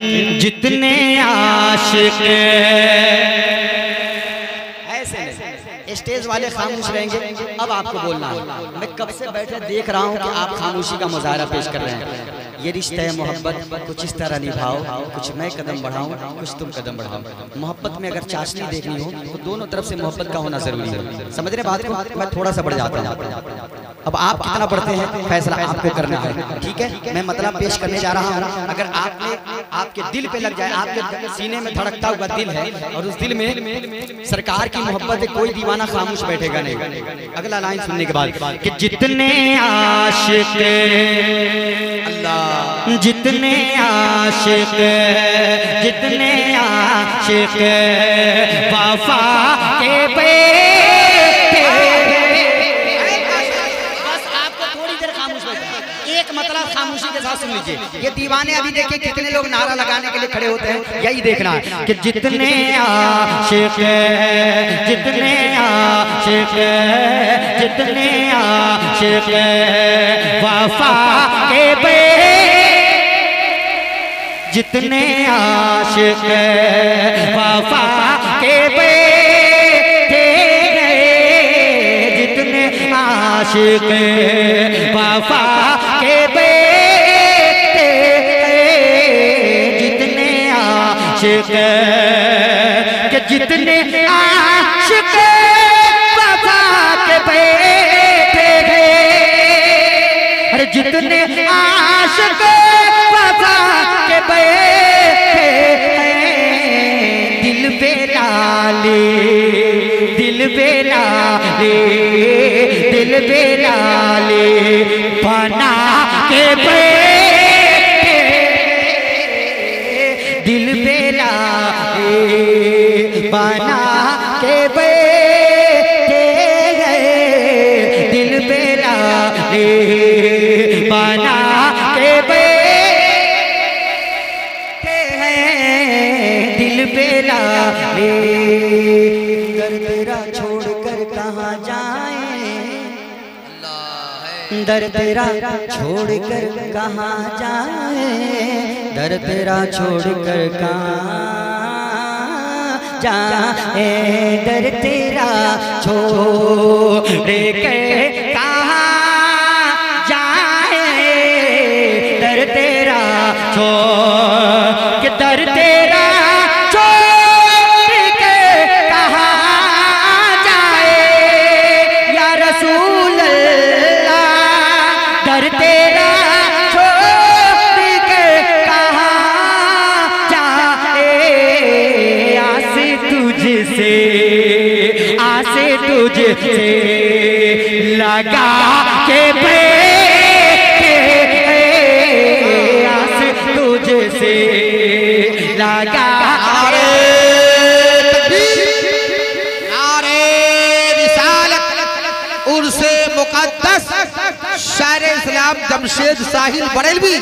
जितने आशिक ऐसे स्टेज वाले खामोश रहेंगे। अब आपको बोलना है। मैं कब से बैठे देख रहा हूँ कि आप खामोशी का मुजाहरा पेश कर रहे हैं। ये रिश्ता है मोहब्बत, कुछ इस तरह निभाओ, कुछ मैं कदम बढ़ाऊं, कुछ तुम कदम बढ़ाओ। मोहब्बत में अगर चाशनी देखनी हो तो दोनों तरफ से मोहब्बत का होना जरूरी है। समझ रहे बात को? मैं थोड़ा सा बढ़ जाता हूँ। अब आप कितना बढ़ते हैं फैसला आपको करना है, ठीक है? मैं मतलब पेश करने जा रहा हूँ। अगर आपके दिल पे लग जाए, आपके सीने में धड़कता हुआ दिल है और उस दिल में सरकार की मोहब्बत है, कोई दीवाना खामोश बैठेगा नहीं। अगला लाइन सुनने के बाद कि जितने आशिक अल्लाह, जितने आशिक वफा के बेटे। बस आपको थोड़ी देर खामोश बैठना, एक मतलब खामोशी के साथ सुन लीजिए। ये दीवाने अभी देखिए कितने लोग नारा लगाने के लिए खड़े होते हैं, यही देखना है कि जितने आशिक वफा के बेटे, जितने आशिक वफा के बेटे, जितने आशिक वफा के बेटे, जितने आशिक के जितने आशिक वफा के बेटे, अरे जितने आशिक वफा के बेटे, दिल पे लाले, दिल पे लाले, दिल पे लाले बना के बेटे, दिल पे लाले बना के बेटे, दिल पे लाले बना के बेटे हैं, दिल पे लाले। दर तेरा छोड़कर कहाँ जाए, दर तेरा छोड़कर कहाँ जाए, दर तेरा छोड़कर कहाँ जाए, दर तेरा छोड़कर कहाँ जाए, दर तेरा छोड़ के, दर तेरा छोड़ के कहाँ जाए या रसूल अल्लाह, दर तेरा छोड़ के कहाँ जाए, आसे तुझसे, आसे तुझसे लगा के बेटे, आसे तुझसे लगा। उर्से मुक़द्दस शायर इस्लाम जमशेद साहिल बरेलवी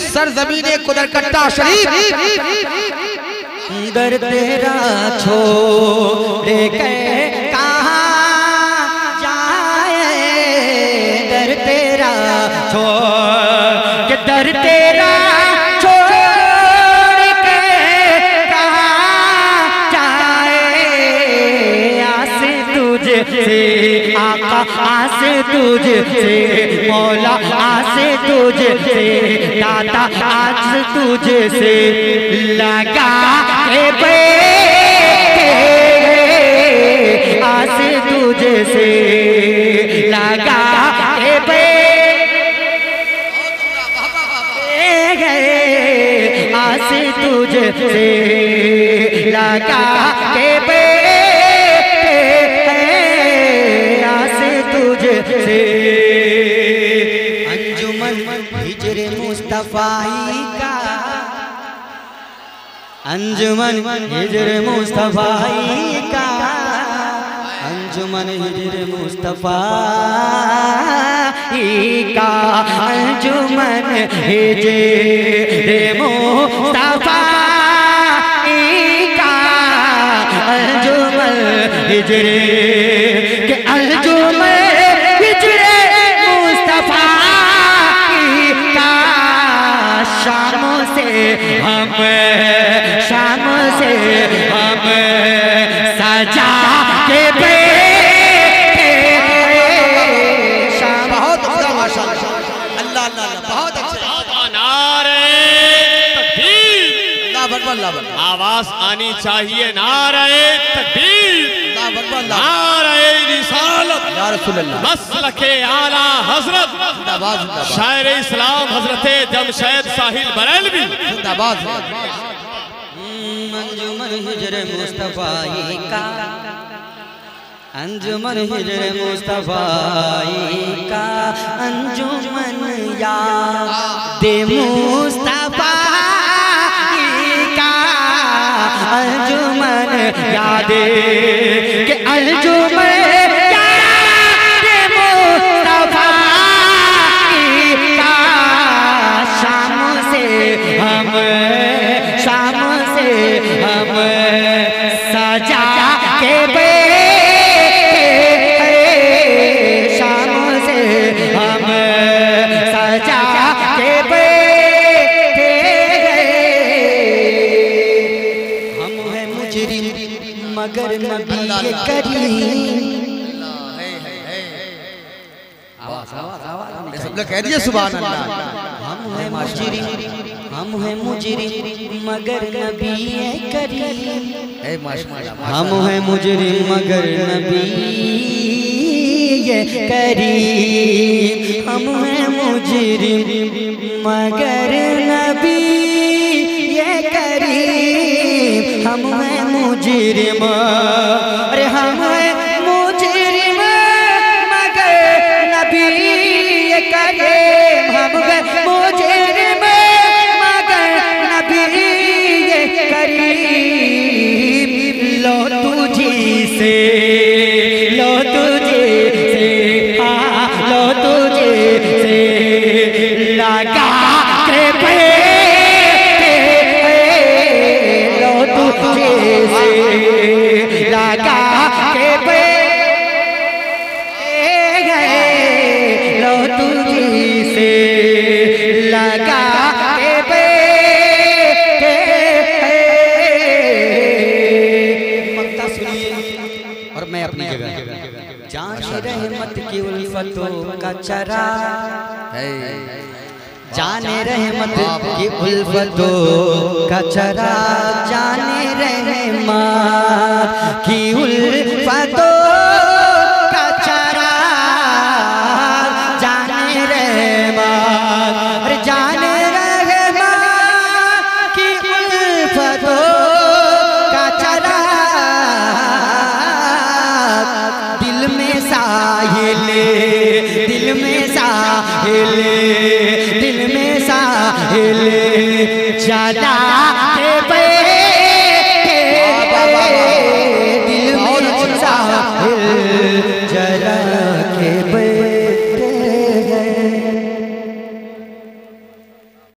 सरजमीने कुदरकट्टा शरीफ। दर तेरा छोड़ के कहाँ जाए, दर तेरा छोड़ के, दर तेरा छोड़ के कहाँ जाए, आसे तुझसे आका, आसे तुझसे मौला, आसे तुझसे दाता, आसे तुझसे लगा के बेटे, आसे तुझसे लगा के बेटे, आसे तुझसे लगा के बेटे, आसे तुझसे। अंजुमन हिजरे मुस्तफाई का, अंजुमन हिजरे मुस्तफाई का, अंजुमन हिजरे मुस्तफाई का, अंजुमन हिजरे मुस्तफाई का, अंजुमन हिजरे के, अंजुमन हिजरे मुस्तफाई का, शामों से हम शाम से हम सजा के बैठे शाम। बहुत अच्छा माशाअल्लाह, अल्लाह अल्लाह बहुत अच्छे। नारे तकबीर, अल्लाह अकबर, अल्लाह अकबर, आवाज आनी चाहिए। नारे तकबीर, अल्लाह अकबर, नारे रिसालत, या रसूल अल्लाह, मसलके आला हजरत जिंदाबाद जिंदाबाद शायर इस्लाम हजरत जमशेद साहिल बरेलवी। जिंदाबाद। अंजुमन हिजर मुस्तफाई का, अंजुमन हिजर मुस्तफाई का, अंजुमन याद मुस्तफाई का, अंजुमन याद के अंजुमन याद मुस्तफाई का। शाम से हम शाम से हम सजा के बैठे, शाम से हम सजा के बैठे। हम हैं मुजरिम मगर नबी करीम। सब लोग कह दिए सुभान अल्लाह। हम हैं मुजरिम, हम हैं मुजरिम मगर नबी करीम। हम हैं मुजरिम मगर नबी करीम। हम हैं मुजरिम मगर नबी करीम। हम हैं मुजरिम, अरे हम हैं मुजरिम मगर नबी करीम। हम हैं मुजरिम मगर नबी करीम। लो तुझी से, लो तुझे से, हाँ लो तुझे से लगा के बैठे, लो तुझे से लगा के बैठे गए, लो तुझे से लगा के बैठे। मक्ता सुनिए और मैं अपनी जगह। जाने रहमत की उल्फतों का चरा, जाने रहमत की उल्फतों का चरा, जाने रहमत की उल्फतों का चरा, जाने रहमत, अरे जाने रहमत की उल्फतों का चरा। दिल में साहिल, दिल में साहिल, दिल में साहिल चला